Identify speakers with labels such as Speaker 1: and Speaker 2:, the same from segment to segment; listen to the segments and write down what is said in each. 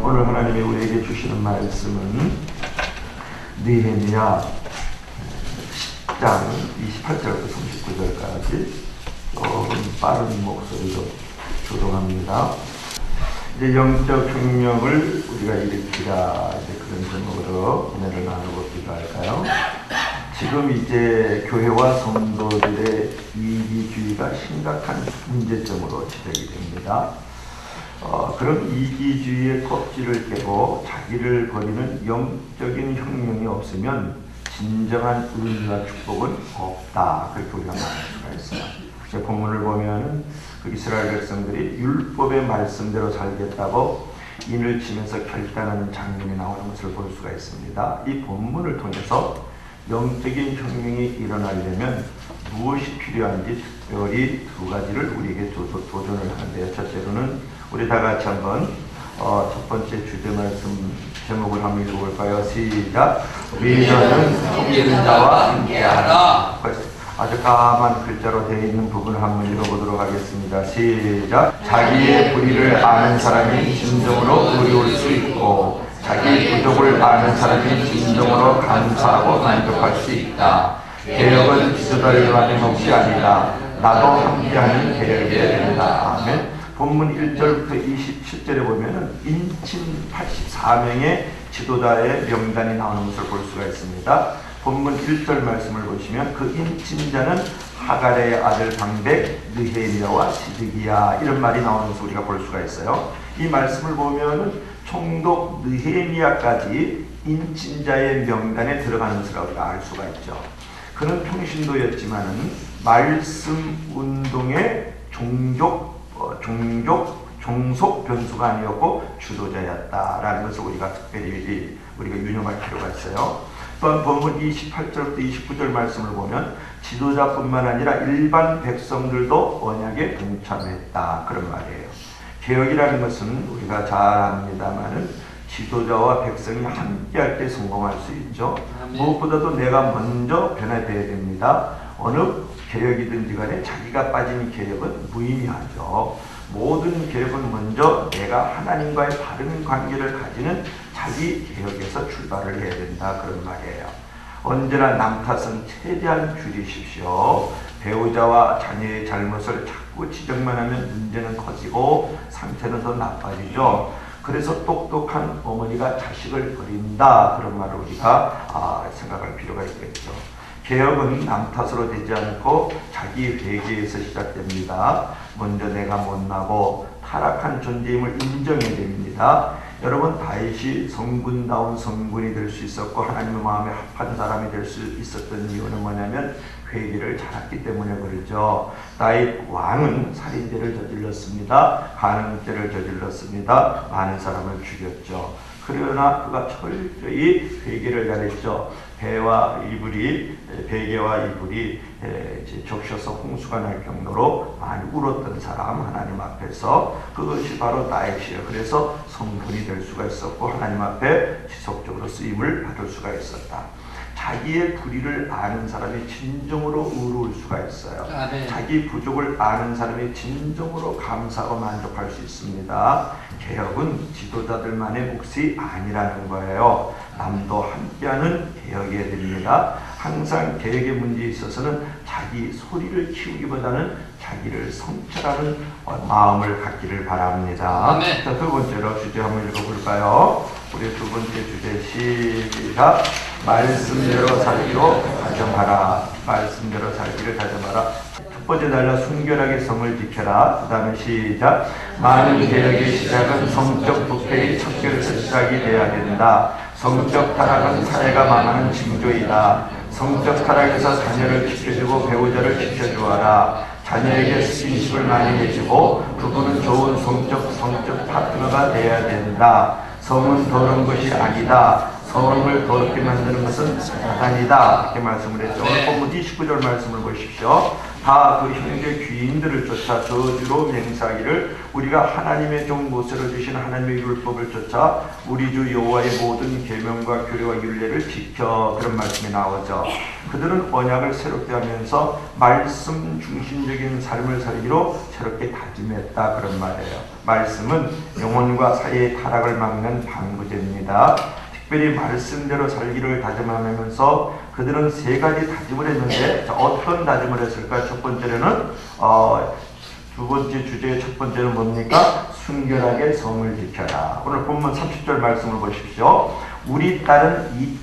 Speaker 1: 오늘 하나님이 우리에게 주시는 말씀은 느헤미야 10장 28절부터 39절까지 조금 빠른 목소리로 조동합니다. 이제 영적 혁명을 우리가 일으키라, 이제 그런 제목으로 은혜를 나누고 기도할까요? 지금 이제 교회와 성도들의 이기주의가 심각한 문제점으로 지적이 됩니다. 그런 이기주의의 껍질을 깨고 자기를 버리는 영적인 혁명이 없으면 진정한 은혜와 축복은 없다. 그렇게 우리가 말할 수가 있어요. 본문을 보면은 그 이스라엘 백성들이 율법의 말씀대로 살겠다고 인을 치면서 결단하는 장면이 나오는 것을 볼 수가 있습니다. 이 본문을 통해서 영적인 혁명이 일어나려면 무엇이 필요한지 특별히 두 가지를 우리에게 도전을 하는데요. 첫째로는 우리 다 같이 한번 첫 번째 주제 말씀 제목을 한번 읽어볼까요? 시작! 위너는 속이는 자와 함께하라. 아주 까만 글자로 되어 있는 부분을 한번 읽어보도록 하겠습니다. 시작! 자기의 불의를 아는 사람이 진정으로 의로울 수 있고 자기 부족을 아는 사람이 진정으로 감사하고 만족할 수 있다. 개혁은 지도자를 위한 것이 아니다. 나도 함께하는 개혁이 된다. 아멘. 본문 1절부터 27절에 보면은 인친 84명의 지도자의 명단이 나오는 것을 볼 수가 있습니다. 본문 1절 말씀을 보시면 그 인친자는 하갈의 아들 방백, 느헤미야와 시드기야, 이런 말이 나오는 것을 우리가 볼 수가 있어요. 이 말씀을 보면은 총독 느헤미야까지 인친자의 명단에 들어가는 것을 우리가 알 수가 있죠. 그는 평신도였지만은 말씀 운동의 종속 변수가 아니었고 주도자였다라는 것을 우리가 특별히 유념할 필요가 있어요. 또한 본문 28절부터 29절 말씀을 보면 지도자뿐만 아니라 일반 백성들도 언약에 동참했다, 그런 말이에요. 개혁이라는 것은 우리가 잘 압니다만은 지도자와 백성이 함께할 때 성공할 수 있죠. 무엇보다도 내가 먼저 변화되어야 됩니다. 어느 개혁이든지 간에 자기가 빠진 개혁은 무의미하죠. 모든 개혁은 먼저 내가 하나님과의 바른 관계를 가지는 자기 개혁에서 출발을 해야 된다, 그런 말이에요. 언제나 남 탓은 최대한 줄이십시오. 배우자와 자녀의 잘못을 자꾸 지적만 하면 문제는 커지고 상태는 더 나빠지죠. 그래서 똑똑한 어머니가 자식을 버린다, 그런 말을 우리가 생각할 필요가 있겠죠. 개혁은 남 탓으로 되지 않고 자기 회개에서 시작됩니다. 먼저 내가 못나고 타락한 존재임을 인정해야 됩니다. 여러분, 다윗이 성군다운 성군이 될 수 있었고 하나님의 마음에 합한 사람이 될 수 있었던 이유는 뭐냐면 회개를 잘했기 때문에 그러죠. 다윗 왕은 살인죄를 저질렀습니다. 간음죄를 저질렀습니다. 많은 사람을 죽였죠. 그러나 그가 철저히 회개를 잘했죠. 배개와 이불이 적셔서 홍수가 날 정도로 많이 울었던 사람, 하나님 앞에서, 그것이 바로 다윗이에요. 그래서 성군이 될 수가 있었고 하나님 앞에 지속적으로 쓰임을 받을 수가 있었다. 자기의 불의를 아는 사람이 진정으로 의로울 수가 있어요. 자기 부족을 아는 사람이 진정으로 감사하고 만족할 수 있습니다. 개혁은 지도자들만의 몫이 아니라는 거예요. 남도 함께하는 개혁이어야 됩니다. 항상 개혁의 문제에 있어서는 자기 소리를 키우기보다는 자기를 성찰하는 마음을 갖기를 바랍니다. 자, 두 번째로 주제 한번 읽어볼까요? 우리 두 번째 주제 시작! 말씀대로 살기로 다짐하라. 말씀대로 살기를 다짐하라. 첫 번째 달라 순결하게 성을 지켜라. 그 다음에 시작! 많은 개혁의 시작은 성적 부패의 척결에서 시작이 돼야 된다. 성적 타락은 사회가 망하는 징조이다. 성적 타락에서 자녀를 지켜주고 배우자를 지켜주어라. 자녀에게 스킨십을 많이 해주고 그분은 좋은 성적 파트너가 되어야 된다. 성은 더러운 것이 아니다. 성을 더럽게 만드는 것은 사단이다, 이렇게 말씀을 했죠. 오늘 본문 29절 말씀을 보십시오. 다 그 형제 귀인들을 쫓아 저주로 맹세하기를 우리가 하나님의 종 모세로 주신 하나님의 율법을 쫓아 우리 주 여호와의 모든 계명과 규례와 율례를 지켜. 그런 말씀이 나오죠. 그들은 언약을 새롭게 하면서 말씀 중심적인 삶을 살기로 새롭게 다짐했다. 그런 말이에요. 말씀은 영혼과 사이의 타락을 막는 방부제입니다. 특별히 말씀대로 살기를 다짐하면서 그들은 세 가지 다짐을 했는데 어떤 다짐을 했을까? 첫 번째는 두 번째 주제의 첫 번째는 뭡니까? 순결하게 성을 지켜라. 오늘 본문 30절 말씀을 보십시오. 우리 딸은 이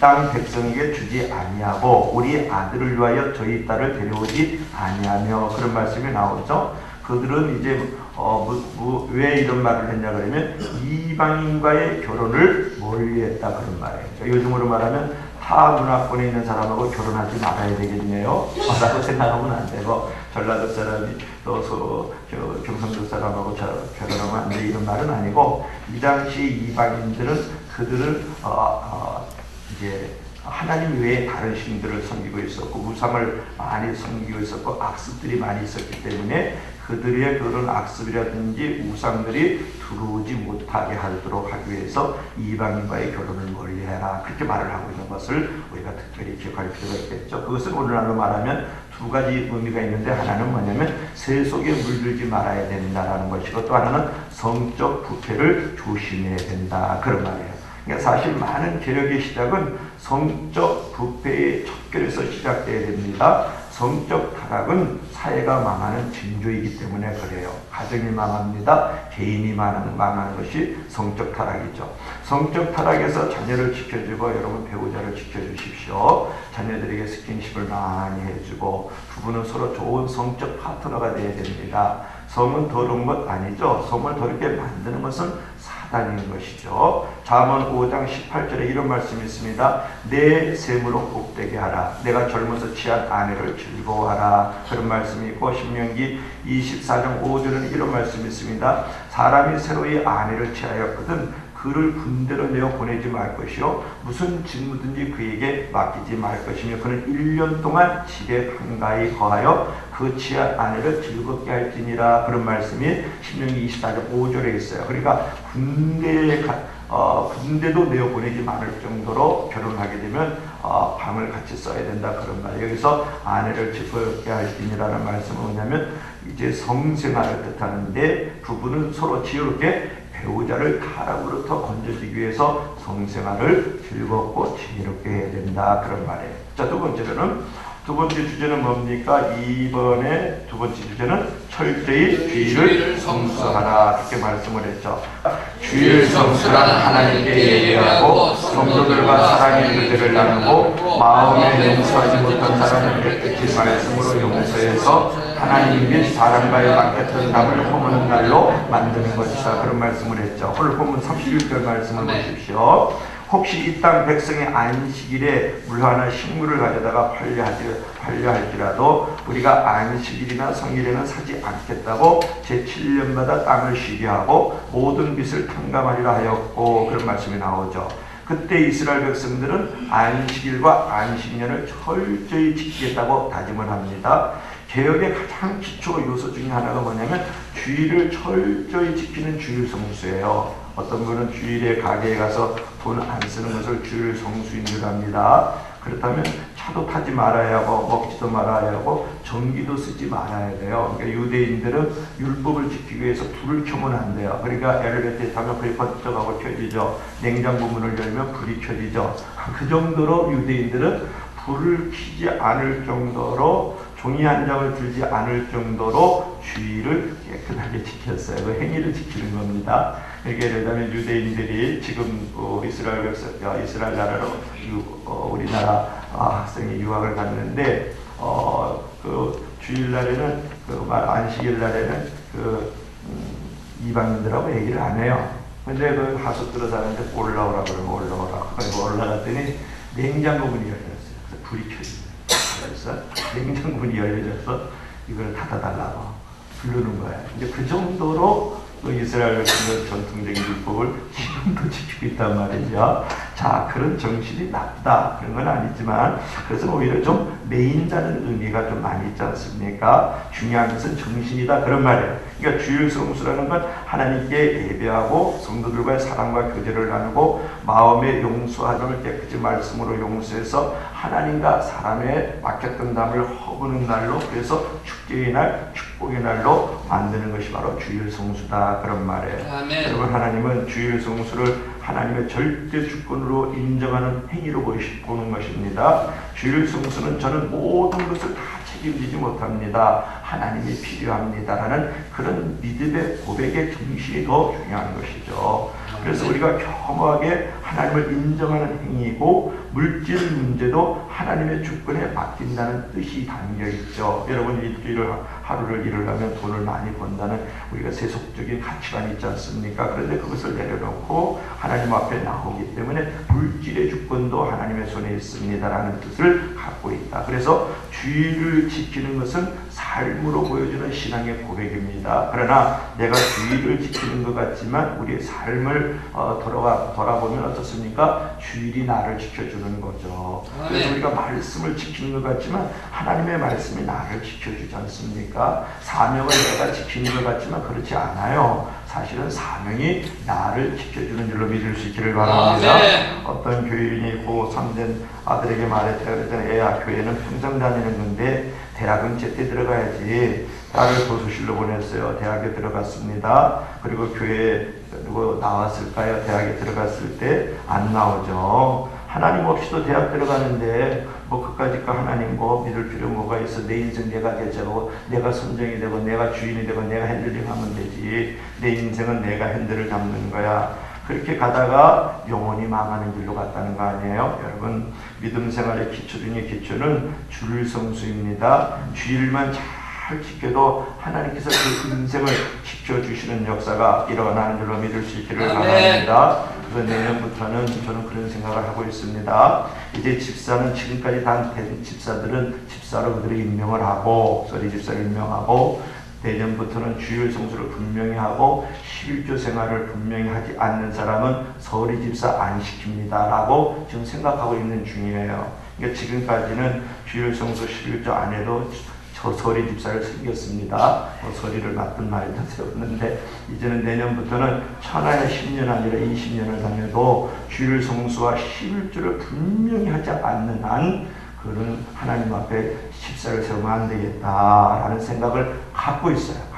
Speaker 1: 땅 백성에게 주지 아니하고 우리 아들을 위하여 저희 딸을 데려오지 아니하며. 그런 말씀이 나오죠. 그들은 이제 왜 이런 말을 했냐 그러면 이방인과의 결혼을 멀리했다. 그런 말이에요. 요즘으로 말하면 타 문화권에 있는 사람하고 결혼하지 말아야 되겠네요. 라고 생각하면 안 되고, 전라도 사람이 또 경상도 사람하고 결혼하면 안 돼, 이런 말은 아니고, 이 당시 이방인들은 그들을 이제 하나님 외에 다른 신들을 섬기고 있었고 우상을 많이 섬기고 있었고 악습들이 많이 있었기 때문에 그들의 그런 악습이라든지 우상들이 들어오지 못하게 하도록 하기 위해서 이방인과의 결혼을 멀리해라. 그렇게 말을 하고 있는 것을 우리가 특별히 기억할 필요가 있겠죠. 그것은 오늘날로 말하면 두 가지 의미가 있는데, 하나는 뭐냐면 새 속에 물들지 말아야 된다라는 것이고, 또 하나는 성적 부패를 조심해야 된다. 그런 말이에요. 그러니까 사실 많은 개혁의 시작은 성적 부패의 척결에서 시작돼야 됩니다. 성적 타락은 사회가 망하는 징조이기 때문에 그래요. 가정이 망합니다. 개인이 망하는 것이 성적 타락이죠. 성적 타락에서 자녀를 지켜주고, 여러분 배우자를 지켜주십시오. 자녀들에게 스킨십을 많이 해주고, 부부는 서로 좋은 성적 파트너가 되어야 됩니다. 성은 더러운 것 아니죠. 성을 더럽게 만드는 것은 사단인 것이죠. 잠언 5장 18절에 이런 말씀이 있습니다. 내 셈으로 복되게 하라. 내가 젊어서 취한 아내를 즐거워하라. 그런 말씀이 있고, 신명기 24장 5절에는 이런 말씀이 있습니다. 사람이 새로이 아내를 취하였거든 그를 군대로 내어 보내지 말 것이요 무슨 직무든지 그에게 맡기지 말 것이며 그는 1년 동안 집에 한가히 거하여 그 취한 아내를 즐겁게 할지니라. 그런 말씀이 신명기 24장 5절에 있어요. 그러니까 군대도 내어 보내지 말을 정도로 결혼하게 되면 밤을 같이 써야 된다. 그런 말. 여기서 아내를 즐겁게 할지니라는 말씀은 뭐냐면 이제 성생활을 뜻하는데, 부부는 서로 지혜롭게 배우자를 타락으로부터 건져주기 위해서 성생활을 즐겁고 지혜롭게 해야 된다. 그런 말이에요. 자, 두 번째 주제는 뭡니까? 이번에 두 번째 주제는 철저히 주의를 성수하라. 이렇게 말씀을 했죠. 주의를 성수란 하나님께 예배하고 성도들과 사랑의 교제를 나누고 마음에 용서하지 못한 사람에게 뜻진 말씀으로 용서해서 하나님 및 사람과의 막혔던 담을 허무는 날로 만드는 것이다. 그런 말씀을 했죠. 오늘 본문 31절 말씀을 보십시오. 혹시 이 땅 백성의 안식일에 물 하나 식물을 가져다가 팔려 할지라도 우리가 안식일이나 성일에는 사지 않겠다고 제7년마다 땅을 쉬게 하고 모든 빚을 탕감하리라 하였고. 그런 말씀이 나오죠. 그때 이스라엘 백성들은 안식일과 안식년을 철저히 지키겠다고 다짐을 합니다. 개혁의 가장 기초 요소 중에 하나가 뭐냐면 주일을 철저히 지키는 주일 성수예요. 어떤 분은 주일에 가게에 가서 돈 안 쓰는 것을 주일 성수인 줄 압니다. 그렇다면 차도 타지 말아야 하고 먹지도 말아야 하고 전기도 쓰지 말아야 돼요. 그러니까 유대인들은 율법을 지키기 위해서 불을 켜면 안 돼요. 그러니까 엘리베이터에 타면 불이 번쩍하고 켜지죠. 냉장고 문을 열면 불이 켜지죠. 그 정도로 유대인들은 불을 켜지 않을 정도로, 종이 한 장을 들지 않을 정도로 주의를 깨끗하게 지켰어요. 그 행위를 지키는 겁니다. 그러니까 예를 들면 유대인들이 지금 이스라엘 나라로 우리나라 학생이 유학을 갔는데 그 주일날에는 안식일 날에는 이방인들하고 얘기를 안 해요. 근데 그 하숙들어 사는데 올라오라 그러면 올라오라. 그리고 올라갔더니 냉장고 문이 열렸어요. 그래서 불이 켜집니다. 그래서 냉장고 문이 열려서 이걸 닫아달라고 부르는 거예요. 이제 그 정도로 이스라엘 백성의 전통적인 율법을 지금도 지키고 있단 말이죠. 자, 그런 정신이 나쁘다 그런 건 아니지만 그래서 오히려 좀 매인다는 의미가 좀 많이 있지 않습니까? 중요한 것은 정신이다 그런 말이에요. 그러니까 주일 성수라는 건 하나님께 예배하고 성도들과의 사랑과 교제를 나누고 마음의 용서함을 깨끗이 말씀으로 용서해서 하나님과 사람의 막혔던 담을 허무는 날로, 그래서 축제의 날, 축복의 날로 만드는 것이 바로 주일 성수다 그런 말이에요.
Speaker 2: 아멘.
Speaker 1: 여러분, 하나님은 주일 성수를 하나님의 절대 주권으로 인정하는 행위로 보는 것입니다. 주일 성수는 저는 모든 것을 다 책임지지 못합니다, 하나님이 필요합니다라는 그런 믿음의 고백의 정신이 더 중요한 것이죠. 그래서 우리가 겸허하게 하나님을 인정하는 행위이고, 물질 문제도 하나님의 주권에 맡긴다는 뜻이 담겨있죠. 여러분, 일주일 하루를 일하려면 돈을 많이 번다는 우리가 세속적인 가치관이 있지 않습니까? 그런데 그것을 내려놓고 하나님 앞에 나오기 때문에 물질의 주권도 하나님의 손에 있습니다라는 뜻을 갖고 있다. 그래서 주일을 지키는 것은 삶으로 보여주는 신앙의 고백입니다. 그러나 내가 주일을 지키는 것 같지만 우리의 삶을 돌아보면 어떻습니까? 주일이 나를 지켜주는 거죠. 그래서 우리가 말씀을 지키는 것 같지만 하나님의 말씀이 나를 지켜주지 않습니까? 사명을 내가 지키는 것 같지만 그렇지 않아요. 사실은 사명이 나를 지켜주는 줄로 믿을 수 있기를 바랍니다. 어떤 교인이 고 3된 아들에게 말했다. 애야, 교회는 평생 다니는 건데 대학은 제때 들어가야지. 딸을 도수실로 보냈어요. 대학에 들어갔습니다. 그리고 교회에 누구 나왔을까요? 대학에 들어갔을 때 안 나오죠. 하나님 없이도 대학 들어가는데 그까짓 거 하나님 믿을 필요 뭐가 있어? 내 인생 내가 개척하고 내가 선정이 되고 내가 주인이 되고 내가 핸들링하면 되지. 내 인생은 내가 핸들을 잡는 거야. 그렇게 가다가 영원히 망하는 길로 갔다는 거 아니에요? 여러분, 믿음 생활의 기초 중에 기초는 주일 성수입니다. 주일만 잘 지켜도 하나님께서 그 인생을 지켜주시는 역사가 일어나는 줄로 믿을 수 있기를 바랍니다. 그래서 내년부터는 저는 그런 생각을 하고 있습니다. 이제 집사는 지금까지 된 집사들은 집사로 그들을 임명을 하고, 서리 집사를 임명하고, 내년부터는 주일 성수를 분명히 하고 11조 생활을 분명히 하지 않는 사람은 서리 집사 안 시킵니다 라고 지금 생각하고 있는 중이에요. 그러니까 지금까지는 주일 성수 11조 안 해도 저 서리 집사를 섬겼습니다. 서리를 맡은 말도 세웠는데, 이제는 내년부터는 천하에 10년 아니라 20년을 다녀도 주일 성수와 11조를 분명히 하지 않는 한 그는 하나님 앞에 집사를 세우면 안 되겠다라는 생각을 갖고 있어요.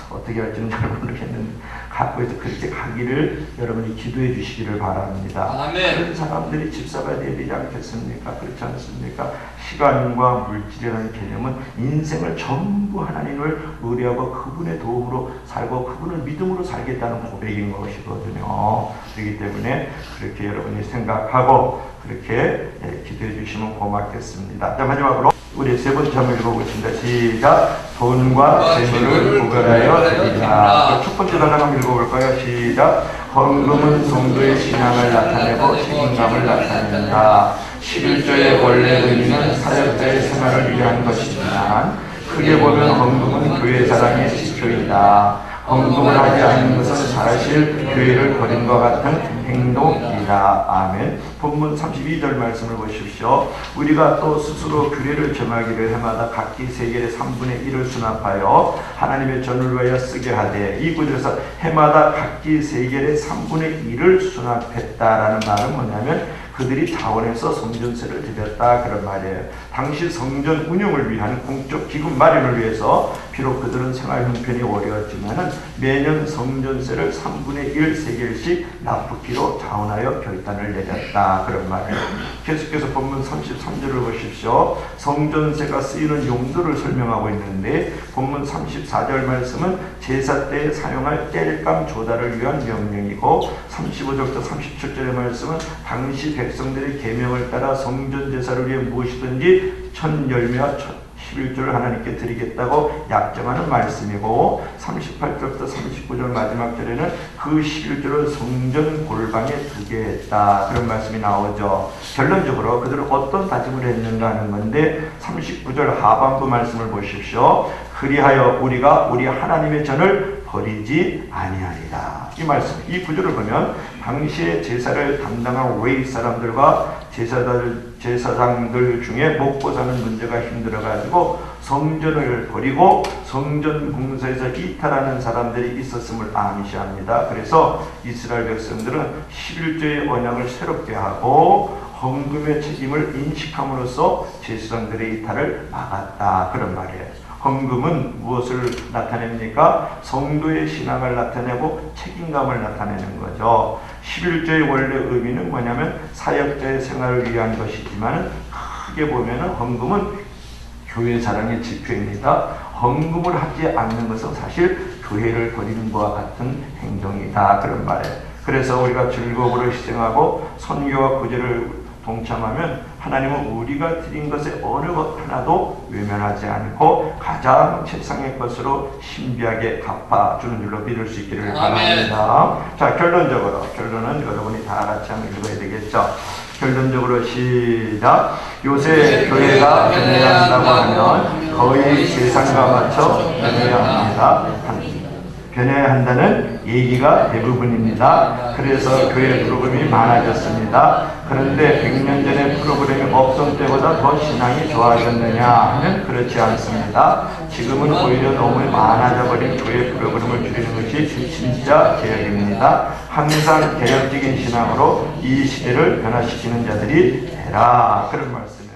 Speaker 1: 어떻게 할지는 잘 모르겠는데 갖고 있어. 그렇게 가기를 여러분이 기도해 주시기를 바랍니다.
Speaker 2: 아멘.
Speaker 1: 그런 사람들이 집사가 되지 않겠습니까? 그렇지 않습니까? 시간과 물질이라는 개념은 인생을 전부 하나님을 의뢰하고 그분의 도움으로 살고 그분을 믿음으로 살겠다는 고백인 것이거든요. 그렇기 때문에 그렇게 여러분이 생각하고 그렇게 기도해 주시면 고맙겠습니다. 자, 마지막으로 우리 세 번째 한번 읽어보겠습니다. 시작. 돈과 재물을 구별하여 드리라. 첫 번째 단어 한번 읽어볼까요? 시작. 헌금은 성도의 신앙을 나타내고 책임감을 나타낸다. 11조의 원래 의미는 사역자의 생활을 위한 것이지만 크게 보면 헌금은 교회 사랑의 지표이다. 헌금을 하지 않는 것은 사실 교회를 버린 것 같은 행동이다. 아멘. 본문 32절 말씀을 보십시오. 우리가 또 스스로 규례를 정하기를 해마다 각기 세겔의 3분의 1을 수납하여 하나님의 전을 위하여 쓰게 하되, 이 구절에서 해마다 각기 세겔의 3분의 1을 수납했다라는 말은 뭐냐면 그들이 자원해서 성전세를 드렸다 그런 말이에요. 당시 성전 운영을 위한 공적 기금 마련을 위해서 비록 그들은 생활 형편이 어려웠지만 매년 성전세를 3분의 1 세겔씩 납붓기로 자원하여 결단을 내렸다 그런 말이에요. 계속해서 본문 33절을 보십시오. 성전세가 쓰이는 용도를 설명하고 있는데 본문 34절 말씀은 제사 때 사용할 땔감 조달을 위한 명령이고 35절부터 37절의 말씀은 당시 백성들의 계명을 따라 성전 제사를 위해 무엇이든지 천 열매와 11조를 하나님께 드리겠다고 약정하는 말씀이고, 38절부터 39절 마지막 절에는 그 11조를 성전 골방에 두게 했다 그런 말씀이 나오죠. 결론적으로 그들은 어떤 다짐을 했는가 하는 건데 39절 하반부 말씀을 보십시오. 그리하여 우리가 우리 하나님의 전을 버리지 아니하리라. 이 말씀, 이 구절을 보면 당시에 제사를 담당한 웨이 사람들과 제사장들 중에 먹고 사는 문제가 힘들어가지고 성전을 버리고 성전 공사에서 이탈하는 사람들이 있었음을 암시합니다. 그래서 이스라엘 백성들은 11조의 언약을 새롭게 하고 헌금의 책임을 인식함으로써 제사장들의 이탈을 막았다. 그런 말이에요. 헌금은 무엇을 나타냅니까? 성도의 신앙을 나타내고 책임감을 나타내는 거죠. 11조의 원래 의미는 뭐냐면 사역자의 생활을 위한 것이지만 크게 보면 헌금은 교회 사랑의 지표입니다. 헌금을 하지 않는 것은 사실 교회를 버리는 것과 같은 행동이다. 그런 말이에요. 그래서 우리가 즐거움으로 희생하고 선교와 구제를 동참하면 하나님은 우리가 드린 것에 어느 것 하나도 외면하지 않고 가장 최상의 것으로 신비하게 갚아주는 줄로 믿을 수 있기를 바랍니다. 자, 결론은 여러분이 다 같이 한번 읽어야 되겠죠. 결론적으로 시작. 요새 교회가 변해야 한다고 하면 거의 세상과 맞춰 변해야 합니다. 변해야 한다는 얘기가 대부분입니다. 그래서 교회 프로그램이 많아졌습니다. 그런데 100년 전에 프로그램이 없던 때보다 더 신앙이 좋아졌느냐 하면 그렇지 않습니다. 지금은 오히려 너무 많아져 버린 교회 프로그램을 줄이는 것이 진짜 개혁입니다. 항상 개혁적인 신앙으로 이 시대를 변화시키는 자들이 되라. 그런 말씀.